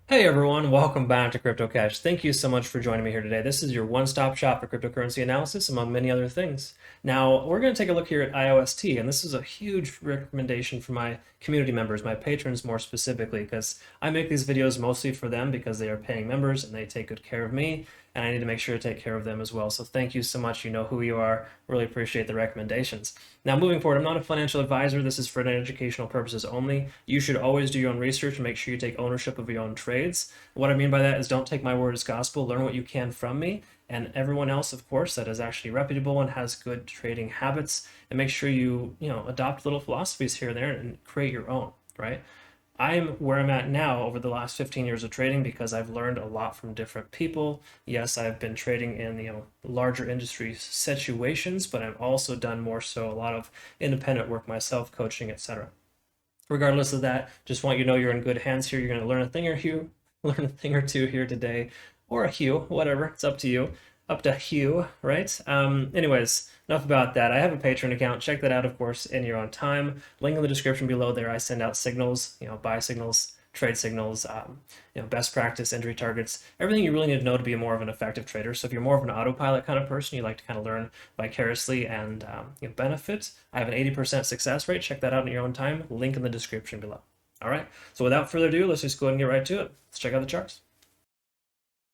Hey everyone, welcome back to Crypto Cash. Thank you so much for joining me here today. This is your one-stop shop for cryptocurrency analysis, among many other things. Now, we're going to take a look here at IOST, and this is a huge recommendation for my community members, my patrons more specifically, because I make these videos mostly for them because they are paying members and they take good care of me, and I need to make sure to take care of them as well. So thank you so much. You know who you are. Really appreciate the recommendations. Now, moving forward, I'm not a financial advisor. This is for educational purposes only. You should always do your own research and make sure you take ownership of your own trades. What I mean by that is don't take my word as gospel. Learn what you can from me and everyone else, of course, that is actually reputable and has good trading habits. And make sure you adopt little philosophies here and there and create your own, right? I'm where I'm at now over the last 15 years of trading because I've learned a lot from different people. Yes, I've been trading in larger industry situations, but I've also done more so a lot of independent work myself, coaching, etc. Regardless of that, just want you to know you're in good hands here. You're going to learn a thing or two, learn a thing or two here today, or a few, whatever. It's up to you, up to you, right? Anyways, enough about that. I have a Patreon account. Check that out, of course, in your own time. Link in the description below. There, I send out signals, buy signals, trade signals, best practice, entry targets, everything you really need to know to be more of an effective trader. So if you're more of an autopilot kind of person, you like to kind of learn vicariously and benefit, I have an 80% success rate. Check that out in your own time. Link in the description below. All right. So without further ado, let's just go ahead and get right to it. Let's check out the charts.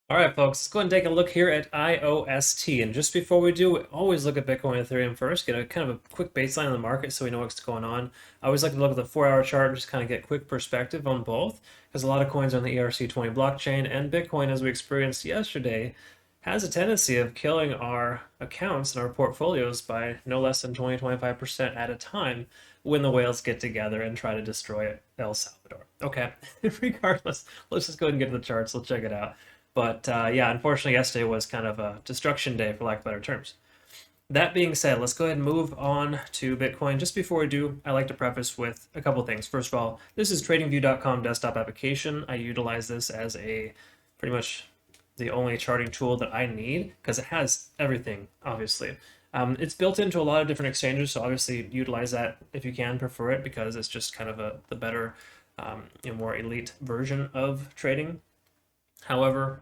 All right, folks, let's go ahead and take a look here at IOST. And just before we do, we always look at Bitcoin and Ethereum first, get a kind of a quick baseline on the market so we know what's going on. I always like to look at the 4-hour chart and just kind of get quick perspective on both, because a lot of coins are on the ERC20 blockchain, and Bitcoin, as we experienced yesterday, has a tendency of killing our accounts and our portfolios by no less than 20-25% at a time when the whales get together and try to destroy El Salvador. Okay, regardless, let's just go ahead and get to the charts. Let's check it out. But yeah, unfortunately, yesterday was kind of a destruction day, for lack of better terms. That being said, let's go ahead and move on to Bitcoin. Just before we do, I like to preface with a couple things. First of all, this is TradingView.com desktop application. I utilize this as a pretty much the only charting tool that I need because it has everything, obviously. It's built into a lot of different exchanges, so obviously utilize that if you can, prefer it, because it's just kind of the better, more elite version of trading. However,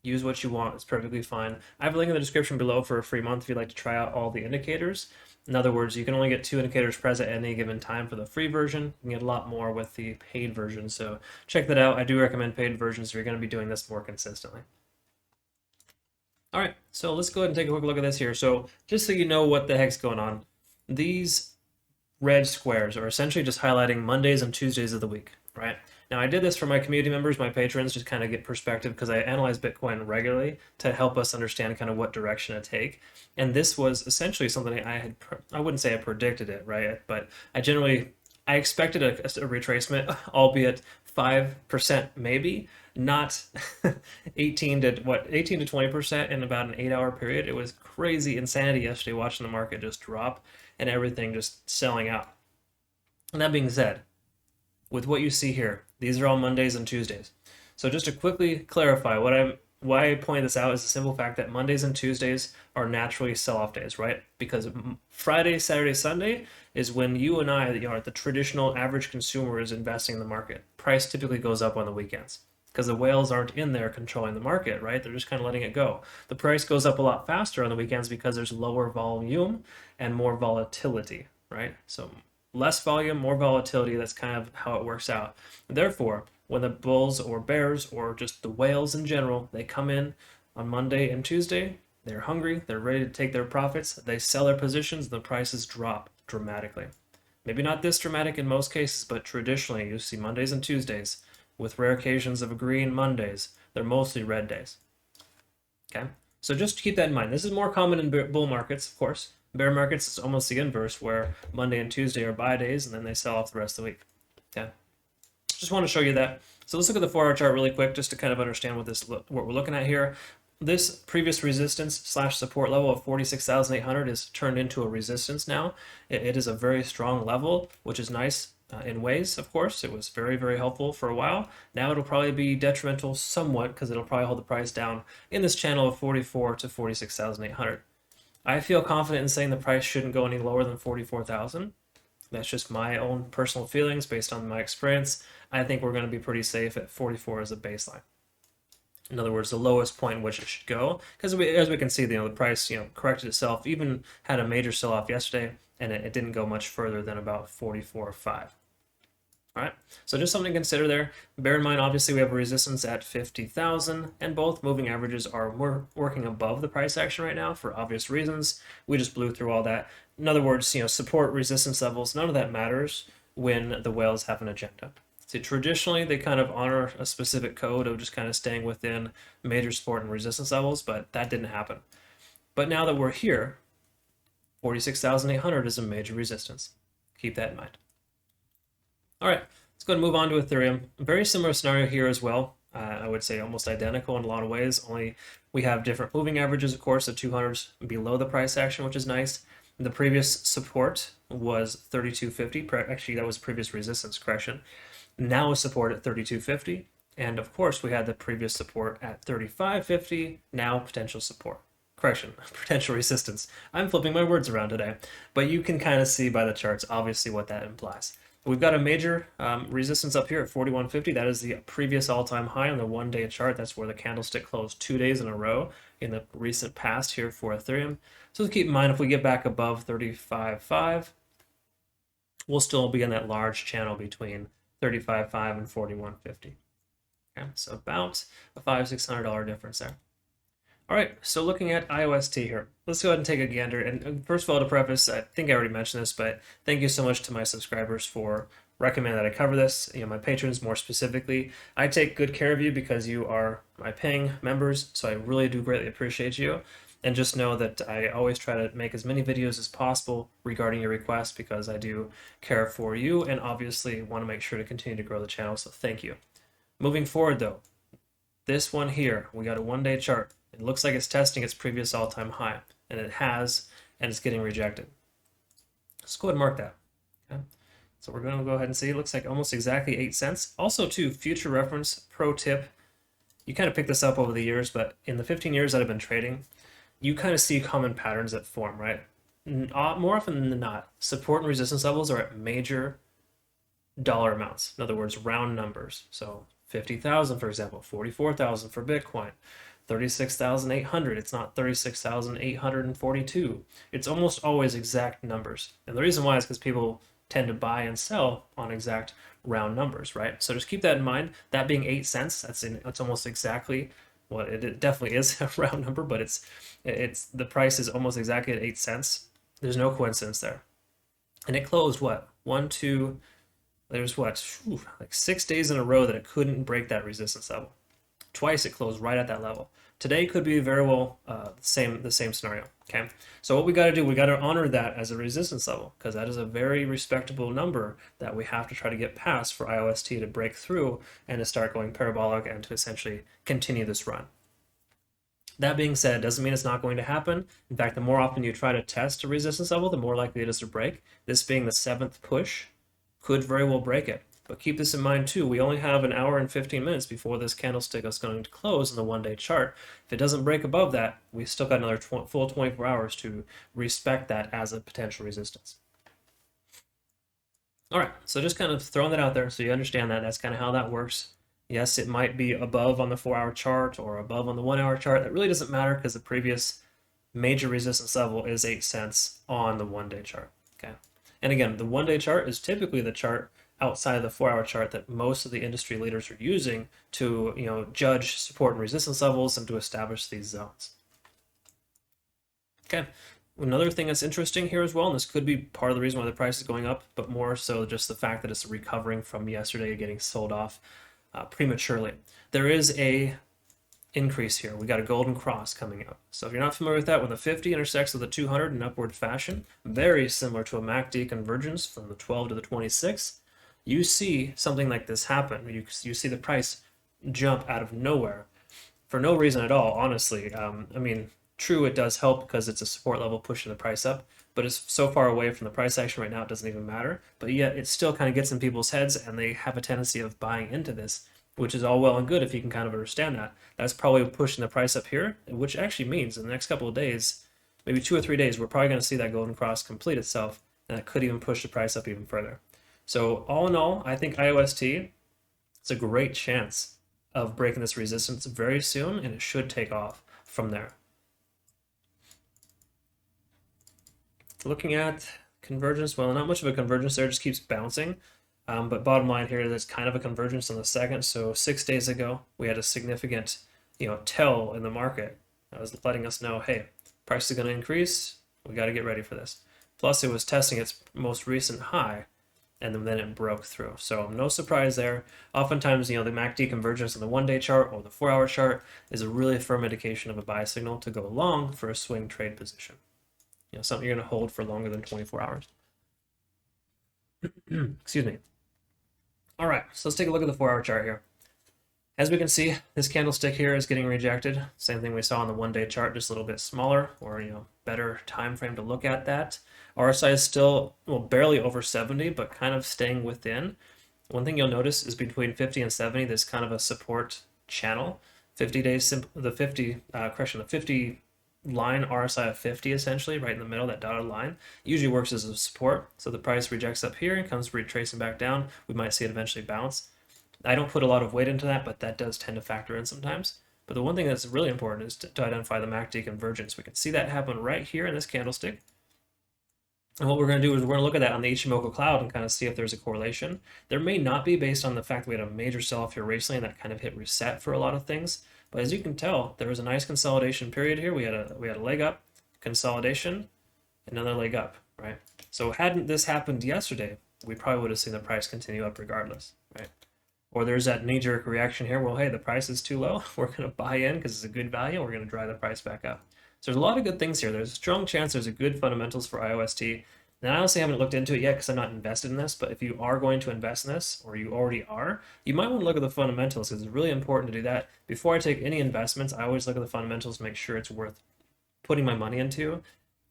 use what you want. It's perfectly fine. I have a link in the description below for a free month if you'd like to try out all the indicators. In other words, you can only get 2 indicators present at any given time for the free version. You can get a lot more with the paid version, so check that out. I do recommend paid versions if you're going to be doing this more consistently. All right, so let's go ahead and take a quick look at this here. So just so you know what the heck's going on, these red squares are essentially just highlighting Mondays and Tuesdays of the week, right? Now, I did this for my community members, my patrons, just kind of get perspective because I analyze Bitcoin regularly to help us understand kind of what direction to take. And this was essentially something I wouldn't say I predicted it, right? But I expected a retracement, albeit 5% maybe, not 18 to 20% in about an 8-hour period. It was crazy insanity yesterday watching the market just drop and everything just selling out. And that being said, with what you see here, these are all Mondays and Tuesdays. So just to quickly clarify, why I point this out is the simple fact that Mondays and Tuesdays are naturally sell-off days, right? Because Friday, Saturday, Sunday is when you and I, the traditional average consumer, is investing in the market. Price typically goes up on the weekends because the whales aren't in there controlling the market, right? They're just kind of letting it go. The price goes up a lot faster on the weekends because there's lower volume and more volatility, right? So less volume, more volatility. That's kind of how it works out. Therefore, when the bulls or bears or just the whales in general, they come in on Monday and Tuesday, they're hungry, they're ready to take their profits, they sell their positions, and the prices drop dramatically. Maybe not this dramatic in most cases, but traditionally you see Mondays and Tuesdays, with rare occasions of green Mondays, they're mostly red days. Okay, so just keep that in mind. This is more common in bull markets, of course. Bear markets is almost the inverse, where Monday and Tuesday are buy days, and then they sell off the rest of the week. Okay, just want to show you that. So let's look at the 4-hour chart really quick, just to kind of understand what we're looking at here. This previous resistance / support level of 46,800 is turned into a resistance now. It is a very strong level, which is nice in ways, of course. It was very, very helpful for a while. Now it'll probably be detrimental somewhat because it'll probably hold the price down in this channel of 44 to 46,800. I feel confident in saying the price shouldn't go any lower than 44,000. That's just my own personal feelings based on my experience. I think we're going to be pretty safe at 44 as a baseline. In other words, the lowest point in which it should go, because as we can see, the price corrected itself, even had a major sell-off yesterday, and it didn't go much further than about 44.5. All right, so just something to consider there. Bear in mind, obviously, we have a resistance at 50,000, and both moving averages are working above the price action right now for obvious reasons. We just blew through all that. In other words, support, resistance levels, none of that matters when the whales have an agenda. So traditionally, they kind of honor a specific code of just kind of staying within major support and resistance levels, but that didn't happen. But now that we're here, 46,800 is a major resistance. Keep that in mind. All right, let's go and move on to Ethereum. Very similar scenario here as well. I would say almost identical in a lot of ways, only we have different moving averages, of course. The 200s below the price action, which is nice. The previous support was 3250. Actually, that was previous resistance, correction. Now is support at 3250. And of course, we had the previous support at 3550. Now potential support. Correction, potential resistance. I'm flipping my words around today. But you can kind of see by the charts, obviously, what that implies. We've got a major resistance up here at 4150. That is the previous all-time high on the one-day chart. That's where the candlestick closed 2 days in a row in the recent past here for Ethereum. So keep in mind, if we get back above 35.5, we'll still be in that large channel between 35.5 and 41.50. Okay, so about a $500–600 difference there. All right, so looking at IOST here, let's go ahead and take a gander. And first of all, to preface, I think I already mentioned this, but thank you so much to my subscribers for recommending that I cover this. My patrons more specifically. I take good care of you because you are my paying members, so I really do greatly appreciate you. And just know that I always try to make as many videos as possible regarding your requests because I do care for you and obviously want to make sure to continue to grow the channel, so thank you. Moving forward though, this one here, we got a one-day chart. It looks like it's testing its previous all-time high, and it has, and it's getting rejected. Let's go ahead and mark that. Okay. So we're going to go ahead and see. It looks like almost exactly 8 cents. Also, too, future reference, pro tip. You kind of pick this up over the years, but in the 15 years that I've been trading, you kind of see common patterns that form, right? More often than not, support and resistance levels are at major dollar amounts. In other words, round numbers. So 50,000, for example, 44,000 for Bitcoin. 36,800. It's not 36,842. It's almost always exact numbers. And the reason why is because people tend to buy and sell on exact round numbers, right? So just keep that in mind. That being 8 cents, it's almost exactly what it definitely is a round number, but it's the price is almost exactly at 8 cents. There's no coincidence there. And it closed what? There's what? Like 6 days in a row that it couldn't break that resistance level. Twice it closed right at that level. Today could be very well the same scenario. Okay, so what we got to do, we got to honor that as a resistance level because that is a very respectable number that we have to try to get past for IOST to break through and to start going parabolic and to essentially continue this run. That being said, doesn't mean it's not going to happen. In fact, the more often you try to test a resistance level, the more likely it is to break. This being the 7th push, could very well break it. But keep this in mind too, we only have an hour and 15 minutes before this candlestick is going to close in the one-day chart. If it doesn't break above that, we still got another full 24 hours to respect that as a potential resistance. All right, so just kind of throwing that out there so you understand that. That's kind of how that works. Yes, it might be above on the 4-hour chart or above on the 1-hour chart. That really doesn't matter because the previous major resistance level is 8 cents on the one-day chart. Okay, and again, the one-day chart is typically the chart outside of the 4-hour chart that most of the industry leaders are using to judge support and resistance levels and to establish these zones. Okay, another thing that's interesting here as well, and this could be part of the reason why the price is going up, but more so just the fact that it's recovering from yesterday getting sold off prematurely. There is a increase here. We got a golden cross coming up. So if you're not familiar with that, when the 50 intersects with the 200 in upward fashion, very similar to a MACD convergence from the 12 to the 26, you see something like this happen. You see the price jump out of nowhere for no reason at all, honestly. I mean, true, it does help because it's a support level pushing the price up, but it's so far away from the price action right now, it doesn't even matter. But yet it still kind of gets in people's heads and they have a tendency of buying into this, which is all well and good if you can kind of understand that. That's probably pushing the price up here, which actually means in the next couple of days, maybe 2 or 3 days, we're probably going to see that golden cross complete itself and that could even push the price up even further. So all in all, I think IOST, it's a great chance of breaking this resistance very soon, and it should take off from there. Looking at convergence, well, not much of a convergence there, just keeps bouncing. But bottom line here, there's kind of a convergence on the second. So 6 days ago, we had a significant, tell in the market that was letting us know, hey, price is going to increase. We got to get ready for this. Plus, it was testing its most recent high, and then it broke through. So no surprise there. Oftentimes, the MACD convergence on the 1-day chart or the 4-hour chart is a really firm indication of a buy signal to go long for a swing trade position. Something you're going to hold for longer than 24 hours. Excuse me. All right, so let's take a look at the 4-hour chart here. As we can see, this candlestick here is getting rejected. Same thing we saw on the 1-day chart, just a little bit smaller, or better time frame to look at that. RSI is still, well, barely over 70, but kind of staying within. One thing you'll notice is between 50 and 70, there's kind of a support channel. 50 days, the 50 line RSI of 50 essentially, right in the middle, that dotted line, usually works as a support. So the price rejects up here and comes retracing back down. We might see it eventually bounce. I don't put a lot of weight into that, but that does tend to factor in sometimes. But the one thing that's really important is to identify the MACD convergence. We can see that happen right here in this candlestick. And what we're going to do is we're going to look at that on the Ichimoku cloud and kind of see if there's a correlation. There may not be, based on the fact that we had a major sell-off here recently and that kind of hit reset for a lot of things. But as you can tell, there was a nice consolidation period here. We had a leg up, consolidation, another leg up, right? So hadn't this happened yesterday, we probably would have seen the price continue up regardless, right? Or there's that knee-jerk reaction here, well, hey, the price is too low. We're going to buy in because it's a good value. We're going to drive the price back up. So there's a lot of good things here. There's a strong chance there's a good fundamentals for IOST. And I honestly haven't looked into it yet because I'm not invested in this, but if you are going to invest in this, or you already are, you might want to look at the fundamentals because it's really important to do that. Before I take any investments, I always look at the fundamentals to make sure it's worth putting my money into.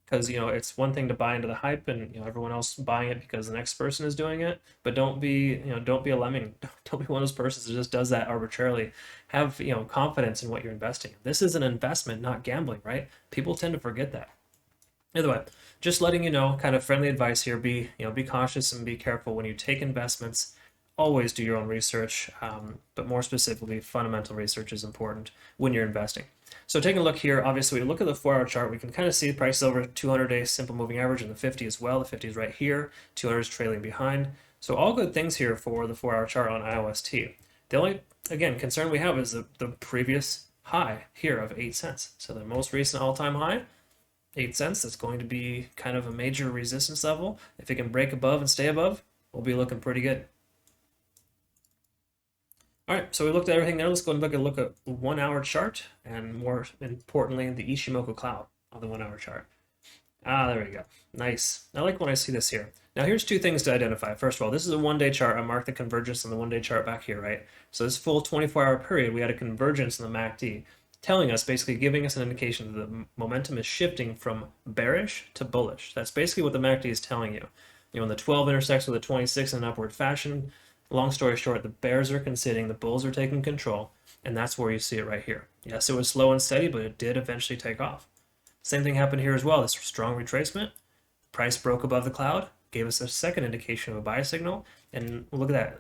Because it's one thing to buy into the hype and everyone else buying it because the next person is doing it, but don't be a lemming. Don't be one of those persons that just does that arbitrarily. Have confidence in what you're investing in. This is an investment, not gambling, right? People tend to forget that. Either way, just letting you know, kind of friendly advice here. Be cautious and be careful when you take investments. Always do your own research, but more specifically, fundamental research is important when you're investing. So taking a look here, obviously we look at the 4-hour chart, we can kind of see the price over 200-day simple moving average and the 50 as well. The 50 is right here, 200 is trailing behind. So all good things here for the 4-hour chart on IOST. The only, again, concern we have is the previous high here of 8 cents. So the most recent all-time high, 8 cents, that's going to be kind of a major resistance level. If it can break above and stay above, we'll be looking pretty good. All right, so we looked at everything there. Let's go and look at the 1-hour chart, and more importantly, the Ichimoku cloud on the 1-hour chart. There we go. Nice. I like when I see this here. Now here's two things to identify. First of all, this is a 1-day chart. I marked the convergence on the 1-day chart back here, right? So this full 24-hour period, we had a convergence in the MACD, telling us, basically giving us an indication that the momentum is shifting from bearish to bullish. That's basically what the MACD is telling you. When the 12 intersects with the 26 in an upward fashion, long story short, the bears are conceding, the bulls are taking control, and that's where you see it right here. Yes, it was slow and steady, but it did eventually take off. Same thing happened here as well. This strong retracement, price broke above the cloud, gave us a second indication of a buy signal, and look at that,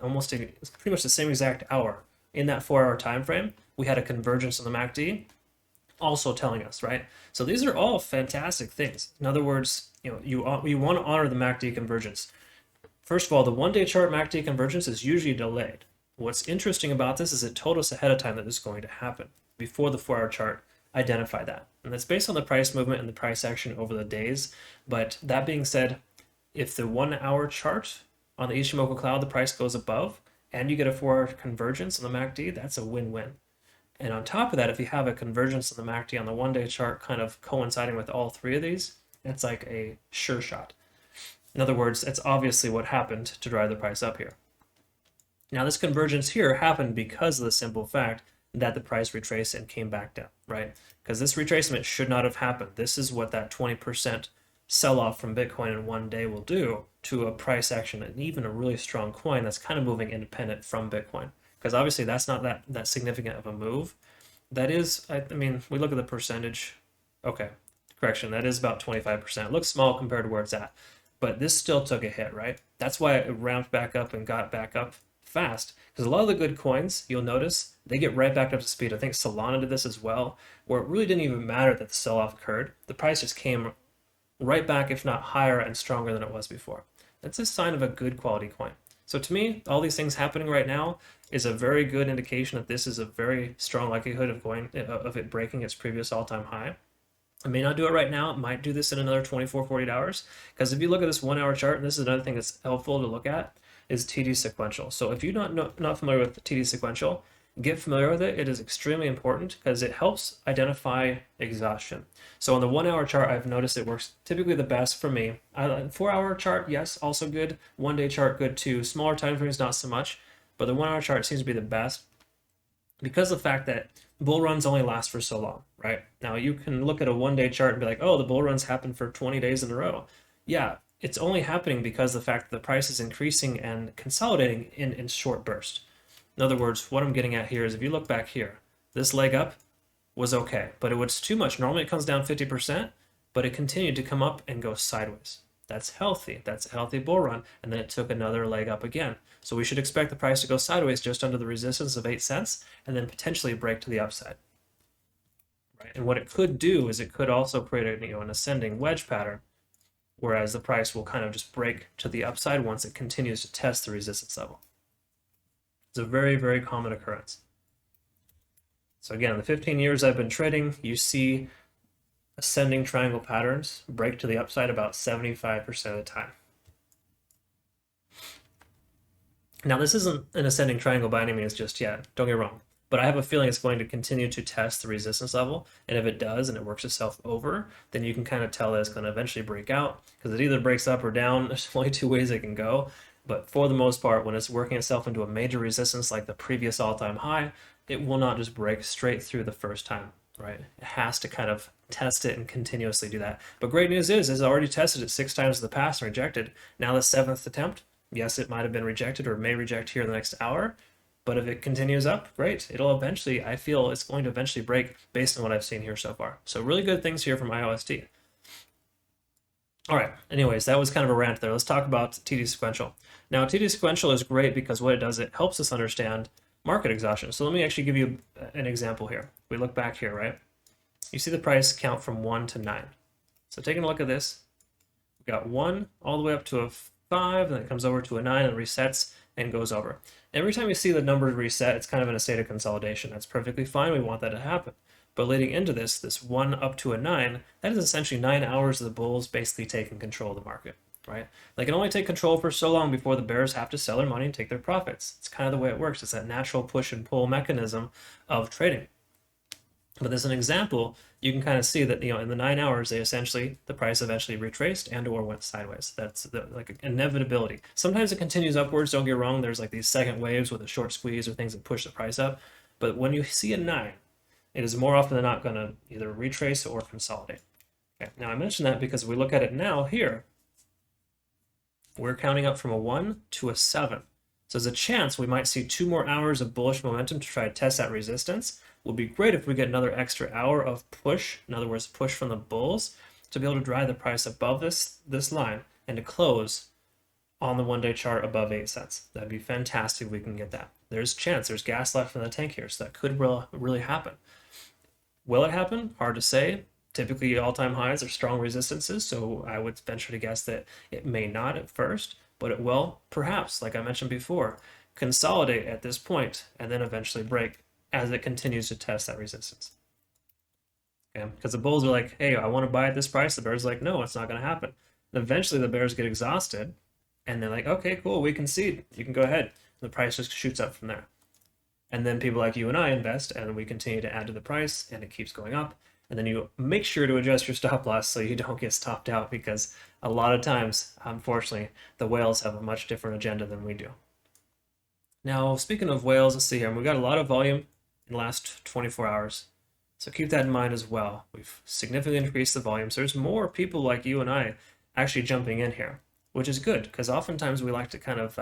it's pretty much the same exact hour. In that 4-hour time frame, we had a convergence on the MACD, also telling us, right? So these are all fantastic things. In other words, you want to honor the MACD convergence. First of all, the 1-day chart MACD convergence is usually delayed. What's interesting about this is it told us ahead of time that this is going to happen before the 4-hour chart identified that. And that's based on the price movement and the price action over the days. But that being said, if the 1-hour chart on the Ichimoku cloud, the price goes above and you get a 4-hour convergence on the MACD, that's a win-win. And on top of that, if you have a convergence on the MACD on the 1-day chart kind of coinciding with all three of these, that's like a sure shot. In other words, it's obviously what happened to drive the price up here. Now, this convergence here happened because of the simple fact that the price retraced and came back down, right? Because this retracement should not have happened. This is what that 20% sell-off from Bitcoin in 1 day will do to a price action and even a really strong coin that's kind of moving independent from Bitcoin. Because obviously that's not that significant of a move. That is, I mean, we look at the percentage. Okay, correction, that is about 25%. It looks small compared to where it's at. but this still took a hit, right? That's why it ramped back up and got back up fast, because a lot of the good coins, you'll notice, they get right back up to speed. I think Solana did this as well, where it really didn't even matter that the sell-off occurred. The price just came right back, if not higher and stronger than it was before. That's a sign of a good quality coin. So to me, all these things happening right now is a very good indication that this is a very strong likelihood of it breaking its previous all-time high. It may not do it right now. It might do this in another 24, 48 hours. Because if you look at this 1 hour chart, and this is another thing that's helpful to look at, is TD Sequential. So if you're not familiar with TD Sequential, get familiar with it. It is extremely important because it helps identify exhaustion. So on the 1 hour chart, I've noticed it works typically the best for me. 4 hour chart, yes, also good. 1 day chart, good too. Smaller time frames, not so much. But the 1 hour chart seems to be the best because of the fact that bull runs only last for so long, right? Now you can look at a 1 day chart and be like, oh, the bull runs happen for 20 days in a row. Yeah, it's only happening because of the fact that the price is increasing and consolidating in short bursts. In other words, what I'm getting at here is if you look back here, this leg up was okay, but it was too much. Normally it comes down 50%, but it continued to come up and go sideways. That's healthy. That's a healthy bull run. And then it took another leg up again. So we should expect the price to go sideways just under the resistance of 8 cents and then potentially break to the upside. Right? And what it could do is it could also create an ascending wedge pattern, whereas the price will kind of just break to the upside once it continues to test the resistance level. It's a very, very common occurrence. So again, in the 15 years I've been trading, you see ascending triangle patterns break to the upside about 75% of the time. Now, this isn't an ascending triangle by any means just yet, don't get me wrong, but I have a feeling it's going to continue to test the resistance level, and if it does and it works itself over, then you can kind of tell that it's going to eventually break out, because it either breaks up or down. There's only 2 ways it can go, but for the most part, when it's working itself into a major resistance like the previous all-time high, it will not just break straight through the first time, right? It has to kind of test it and continuously do that. But great news is it's already tested it 6 times in the past and rejected. Now the 7th attempt, yes, it might have been rejected or may reject here in the next hour, but if it continues up, great. It'll eventually, I feel it's going to eventually break based on what I've seen here so far. So really good things here from IOST. All right, anyways, that was kind of a rant there. Let's talk about TD Sequential. Now, TD Sequential is great because what it does, it helps us understand market exhaustion. So let me actually give you an example here. We look back here, right? You see the price count from 1 to 9. So taking a look at this, we've got 1 all the way up to a 5, then it comes over to a 9 and resets and goes over. Every time you see the numbers reset, it's kind of in a state of consolidation. That's perfectly fine. We want that to happen. But leading into this 1 up to a 9, that is essentially 9 hours of the bulls basically taking control of the market, right? They can only take control for so long before the bears have to sell their money and take their profits. It's kind of the way it works. It's that natural push and pull mechanism of trading. But as an example, you can kind of see that, in the 9 hours, the price eventually retraced and or went sideways. That's like an inevitability. Sometimes it continues upwards, don't get wrong. There's like these second waves with a short squeeze or things that push the price up. But when you see a 9, it is more often than not going to either retrace or consolidate. Okay. Now I mention that because if we look at it now here, we're counting up from a 1 to a 7. So there's a chance we might see 2 more hours of bullish momentum to try to test that resistance. Would be great if we get another extra hour of push, in other words, push from the bulls, to be able to drive the price above this line and to close on the 1 day chart above 8 cents. That'd be fantastic if we can get that. There's chance, there's gas left in the tank here, so that could really happen. Will it happen? Hard to say. Typically, all-time highs are strong resistances, so I would venture to guess that it may not at first, but it will, perhaps, like I mentioned before, consolidate at this point and then eventually break as it continues to test that resistance. Okay? Because the bulls are like, hey, I want to buy at this price. The bears are like, no, it's not going to happen. And eventually, the bears get exhausted, and they're like, okay, cool, we concede. You can go ahead. And the price just shoots up from there. And then people like you and I invest, and we continue to add to the price, and it keeps going up. And then you make sure to adjust your stop loss so you don't get stopped out, because a lot of times, unfortunately, the whales have a much different agenda than we do. Now, speaking of whales, let's see here. We've got a lot of volume in the last 24 hours. So keep that in mind as well. We've significantly increased the volume. So there's more people like you and I actually jumping in here, which is good, because oftentimes we like to kind of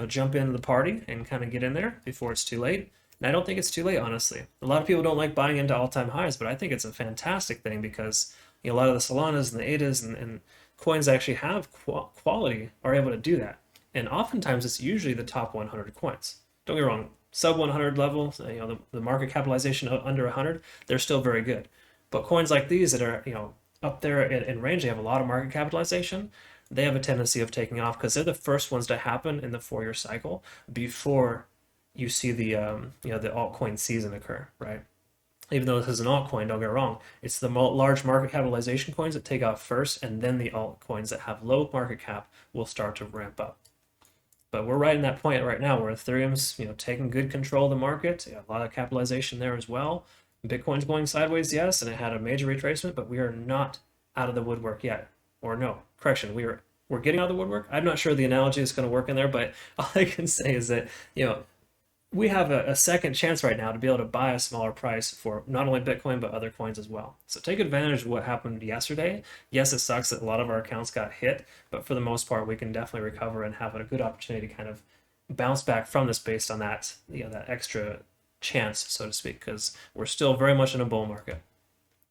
jump into the party and kind of get in there before it's too late. And I don't think it's too late, honestly. A lot of people don't like buying into all-time highs, but I think it's a fantastic thing because a lot of the Solanas and the ADAs and coins that actually have quality are able to do that. And oftentimes it's usually the top 100 coins. Don't get me wrong, sub 100 level, the market capitalization under 100, they're still very good. But coins like these that are, up there in range, they have a lot of market capitalization. They have a tendency of taking off because they're the first ones to happen in the 4-year cycle before you see the the altcoin season occur, right? Even though this is an altcoin, don't get wrong, it's the large market capitalization coins that take off first, and then the altcoins that have low market cap will start to ramp up. But we're right in that point right now where Ethereum's taking good control of the market, a lot of capitalization there as well. Bitcoin's going sideways, yes, and it had a major retracement, but we are not out of the woodwork yet. Or no, correction, we're getting out of the woodwork. I'm not sure the analogy is going to work in there, but all I can say is that we have a second chance right now to be able to buy a smaller price for not only Bitcoin, but other coins as well. So take advantage of what happened yesterday. Yes, it sucks that a lot of our accounts got hit, but for the most part, we can definitely recover and have a good opportunity to kind of bounce back from this based on that, that extra chance, so to speak, because we're still very much in a bull market.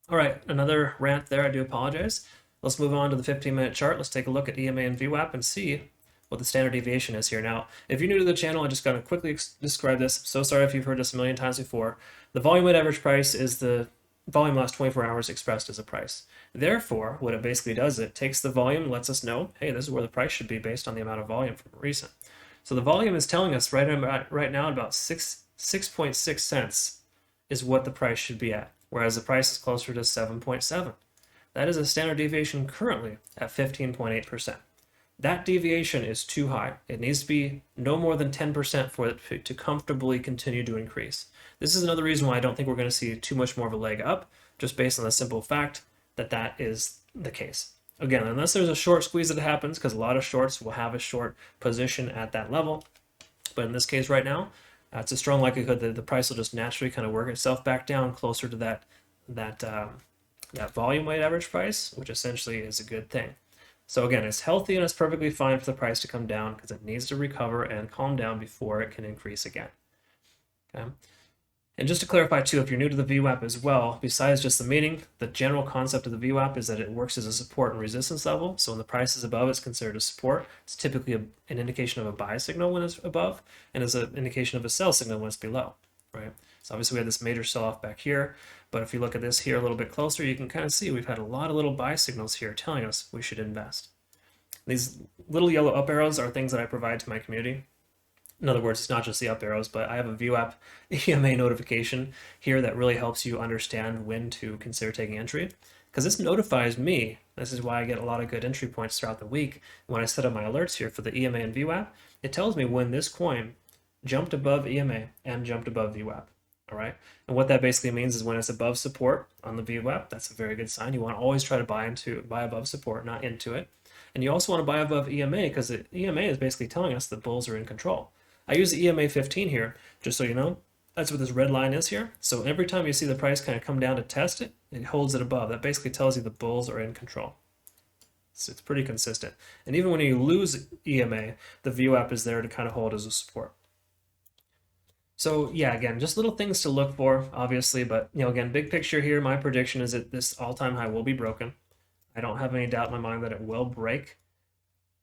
All right, another rant there. I do apologize. Let's move on to the 15-minute chart. Let's take a look at EMA and VWAP and see what the standard deviation is here. Now, if you're new to the channel, I just got to quickly describe this. So sorry if you've heard this a million times before. The volume weighted average price is the volume last 24 hours expressed as a price. Therefore, what it basically does, it takes the volume and lets us know, hey, this is where the price should be based on the amount of volume from recent. So the volume is telling us right now about 6.6 cents is what the price should be at, whereas the price is closer to 7.7. That is a standard deviation currently at 15.8%. That deviation is too high. It needs to be no more than 10% for it to comfortably continue to increase. This is another reason why I don't think we're going to see too much more of a leg up, just based on the simple fact that that is the case. Again, unless there's a short squeeze that happens, because a lot of shorts will have a short position at that level. But in this case right now, it's a strong likelihood that the price will just naturally kind of work itself back down closer to that volume weighted average price, which essentially is a good thing. So again, it's healthy and it's perfectly fine for the price to come down because it needs to recover and calm down before it can increase again. Okay. And just to clarify too, if you're new to the VWAP as well, besides just the meaning, the general concept of the VWAP is that it works as a support and resistance level. So when the price is above, it's considered a support. It's typically an indication of a buy signal when it's above, and is an indication of a sell signal when it's below, right? So obviously we had this major sell-off back here, but if you look at this here a little bit closer, you can kind of see we've had a lot of little buy signals here telling us we should invest. These little yellow up arrows are things that I provide to my community. In other words, it's not just the up arrows, but I have a VWAP EMA notification here that really helps you understand when to consider taking entry, because this notifies me. This is why I get a lot of good entry points throughout the week. When I set up my alerts here for the EMA and VWAP, it tells me when this coin jumped above EMA and jumped above VWAP. All right, and what that basically means is when it's above support on the VWAP, that's a very good sign. You want to always try to buy above support, not into it. And you also want to buy above EMA because the EMA is basically telling us the bulls are in control. I use the EMA 15 here, just so you know. That's what this red line is here. So every time you see the price kind of come down to test it, it holds it above. That basically tells you the bulls are in control. So it's pretty consistent. And even when you lose EMA, the VWAP is there to kind of hold as a support. So yeah, again, just little things to look for, obviously, but again, big picture here, my prediction is that this all-time high will be broken. I don't have any doubt in my mind that it will break.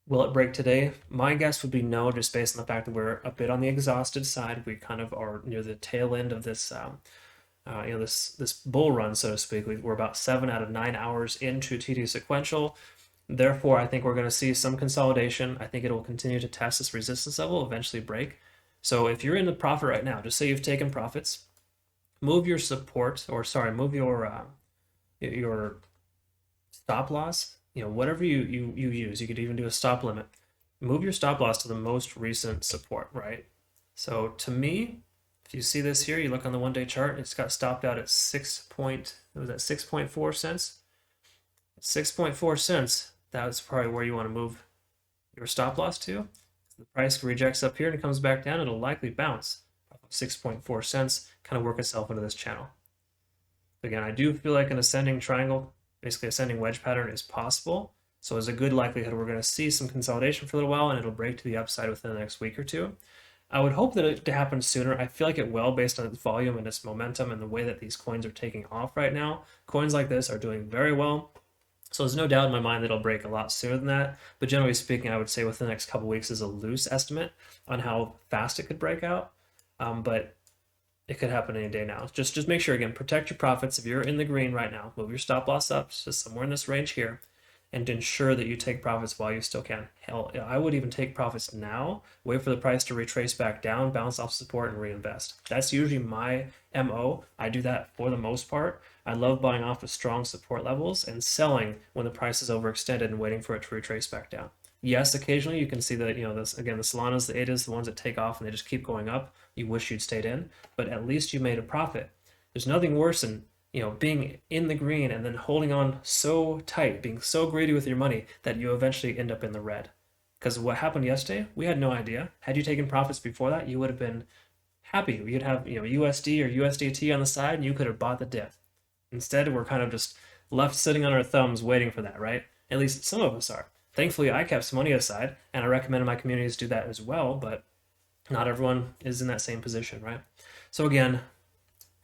Will it break today? My guess would be no, just based on the fact that we're a bit on the exhausted side. We kind of are near the tail end of this, this bull run, so to speak. We're about 7 out of 9 hours into TD Sequential. Therefore, I think we're going to see some consolidation. I think it will continue to test this resistance level, eventually break. So if you're in the profit right now, just say you've taken profits, move your support, or sorry, move your stop loss, whatever you use. You could even do a stop limit. Move your stop loss to the most recent support, right? So to me, if you see this here, you look on the one-day chart, it's got stopped out at 6.4 cents. 6.4 cents, that's probably where you want to move your stop loss to. The price rejects up here and comes back down, it'll likely bounce 6.4 cents, kind of work itself into this channel. Again, I do feel like an ascending triangle, basically ascending wedge pattern, is possible. So there's a good likelihood we're going to see some consolidation for a little while and it'll break to the upside within the next week or two. I would hope that it to happen sooner. I feel like it will based on its volume and its momentum and the way that these coins are taking off right now. Coins like this are doing very well. So there's no doubt in my mind that it'll break a lot sooner than that. But generally speaking, I would say within the next couple weeks is a loose estimate on how fast it could break out. But it could happen any day now. Just make sure, again, protect your profits. If you're in the green right now, move your stop loss up just somewhere in this range here, and ensure that you take profits while you still can. Hell, I would even take profits now, wait for the price to retrace back down, bounce off support, and reinvest. That's usually my MO. I do that for the most part. I love buying off of strong support levels and selling when the price is overextended and waiting for it to retrace back down. Yes, occasionally you can see that, this again, the Solanas, the Adas, the ones that take off and they just keep going up. You wish you'd stayed in, but at least you made a profit. There's nothing worse than being in the green and then holding on so tight, being so greedy with your money that you eventually end up in the red. Because what happened yesterday, we had no idea. Had you taken profits before that, you would have been happy. You'd have USD or USDT on the side, and you could have bought the dip. Instead, we're kind of just left sitting on our thumbs waiting for that, right? At least some of us are. Thankfully, I kept some money aside, and I recommend my communities do that as well, but not everyone is in that same position, right? So again,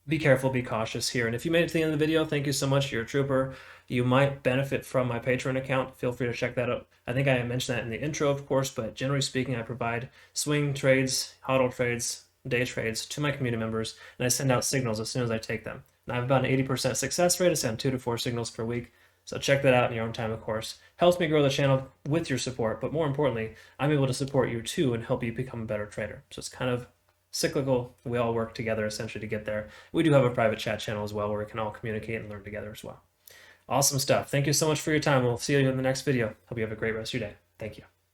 be careful, be cautious here. And if you made it to the end of the video, thank you so much. You're a trooper. You might benefit from my Patron account. Feel free to check that out. I think I mentioned that in the intro, of course, but generally speaking, I provide swing trades, hodl trades, day trades to my community members, and I send out signals as soon as I take them. And I have about an 80% success rate. I send 2 to 4 signals per week. So check that out in your own time, of course. Helps me grow the channel with your support, but more importantly, I'm able to support you too and help you become a better trader. So it's kind of cyclical. We all work together essentially to get there. We do have a private chat channel as well where we can all communicate and learn together as well. Awesome stuff. Thank you so much for your time. We'll see you in the next video. Hope you have a great rest of your day. Thank you.